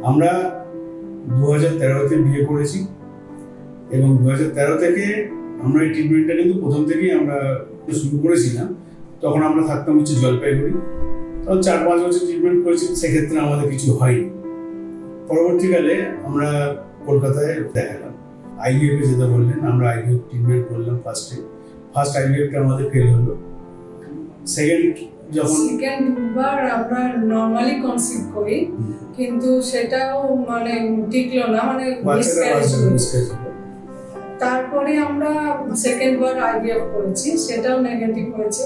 আমরা 2013-তে বিয়ে করেছি এবং 2013 থেকে আমরা এই ট্রিটমেন্টটা কিন্তু প্রথম থেকেই আমরা শুরু করেছিলাম। তখন আমরা থাকতাম হচ্ছে জলপাইগুড়ি। তখন 4-5 বছর ট্রিটমেন্ট করেছি, সেক্ষেত্রে আমাদের কিছু হয়নি। পরবর্তীকালে আমরা কলকাতায় দেখালাম, আইভিএফে যেটা বললেন, আমরা আইভিএফ ট্রিটমেন্ট করলাম। ফার্স্ট আইভিএফটা আমাদের ফেল হলো। সেকেন্ডবার আমরা নরমালি কনসিভ করি, কিন্তু সেটাও মানে টিকলো না, মানে তারপরে আমরা সেকেন্ডবার আইভিএফ করেছি, সেটাও নেগেটিভ হয়েছে।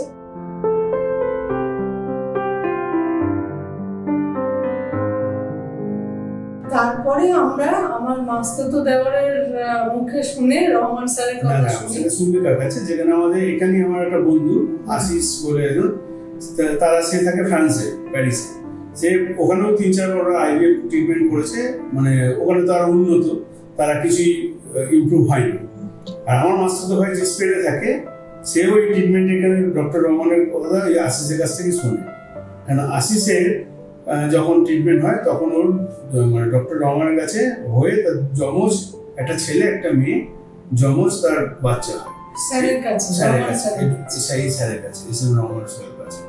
তারপরে আমরা আমার মাস্তুতো দেওরের মুখে শুনে রহমান স্যারের কথা শুনতে কাছে, যেখানে আমাদের এখানে আমার একটা বন্ধু আশিস বলে একজন, সে থাকে ফ্রান্সে, প্যারিসে। সে ওখানেও 3-4 বার আইভিএফ ট্রিটমেন্ট করেছে, মানে ওখানে তো আরো উন্নত, তারা কিছুই ইমপ্রুভ হয়নি। আর আমার মাস্তুতো ভাই যে স্পেনে থাকে, সেও এই ট্রিটমেন্ট এখানে ডক্টর রহমানের কথা ওই আশিসের কাছ থেকে শোনে। কারণ আশিসের যখন ট্রিটমেন্ট হয় তখন ওর মানে ডক্টর রহমানের কাছে হয়ে তার যমজ একটা ছেলে একটা মেয়ে, যমজ তার বাচ্চা হয় স্যারের কাছে, সেই স্যারের কাছে, এসএম রহমান স্যারের কাছে।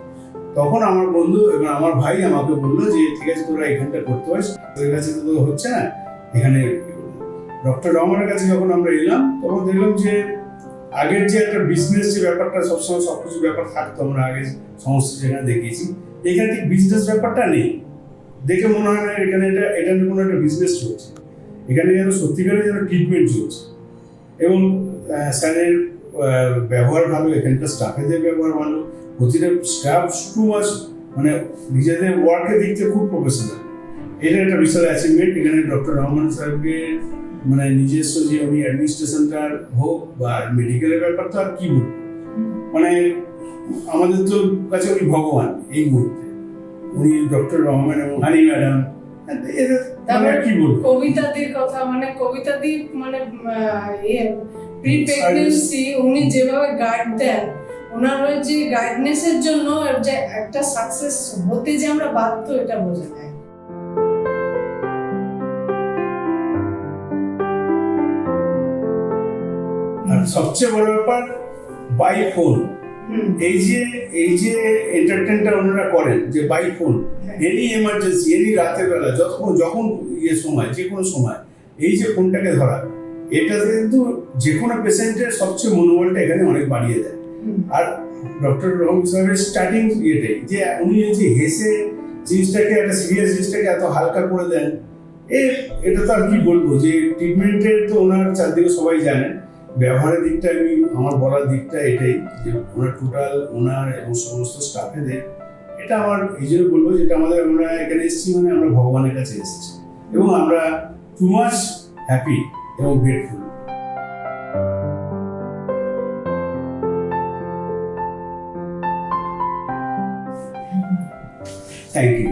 তখন আমার বন্ধু এবং আমার ভাই আমাকে বললো যে ঠিক আছে, তোরা এখানটা করতে পারিস, তোদের কাছে তো হচ্ছে না, এখানে। ডক্টর রহমানের কাছে যখন আমরা এলাম তখন দেখলাম যে আগের যে একটা বিজনেস যে ব্যাপারটা সবসময় সবকিছু ব্যাপার থাকতো, আমরা আগে সমস্ত যেখানে দেখিয়েছি, এখানে ঠিক বিজনেস ব্যাপারটা নেই। দেখে মনে হয় না এখানে এটা কোনো একটা বিজনেস চলছে, এখানে যেন সত্যিকারের যেন ট্রিটমেন্ট চলছে। এবং স্যারের ব্যবহার ভালো, এখানকার স্টাফেদের ব্যবহার ভালো, প্রতিটা স্টাফ টু মাস মানে নিজেদের ওয়ার্কের দিক থেকে খুব প্রফেশনাল। এটা একটা বিশাল অ্যাচিভমেন্ট। এখানে ডক্টর রহমান সাহেবকে মানে নিজস্ব যে উনি অ্যাডমিনিস্ট্রেশনটার হোক বা মেডিকেলের ব্যাপারটা আর কি বলবো, মানে আমাদের তো কাছে উনি ভগবান এই মুহূর্তে। উনি ডক্টর রহমান এবং হানি ম্যাডাম, কি বলবো, কবিতাদির কথা, মানে কবিতাদি মানে প্রি প্রেগন্যান্সি উনি যেভাবে গাইড দেন, ওনার ওই যে গাইডনেসের জন্য যে একটা সাকসেস হতে যে আমরা বাধ্য, এটা বোঝা যায়। আর সবচেয়ে বড় ব্যাপার বাই ফোন, এই যে এন্টারটেনটা ওনারা করেন যে by phone, any emergency, any রাতের বেলা, যখন সময়, যে কোনো সময় এই যে ফোনটাকে ধরা, এটাতে কিন্তু যে কোনো পেশেন্টের সবচেয়ে মনোবলটা এখানে অনেক বাড়িয়ে দেয়। আর ডক্টর রহমান সাহেবের স্টার্টিং ইয়েটাই যে উনি যে হেসে জিনিসটাকে, একটা সিরিয়াস জিনিসটাকে এত হালকা করে দেন, এটা তো আর কি বলবো, যে ট্রিটমেন্টের তো ওনার চারদিকে সবাই জানেন। ব্যবহারের দিকটা আমার বলার দিকটা এটাই যে ওনার টোটাল ওনার এবং সমস্ত স্টাফেদের, এটা আমার এই জন্য বলবো যেটা আমরা এখানে এসেছি মানে আমরা ভগবানের কাছে এসেছি এবং আমরা টু মাচ হ্যাপি এবং গ্রেটফুল। Thank you.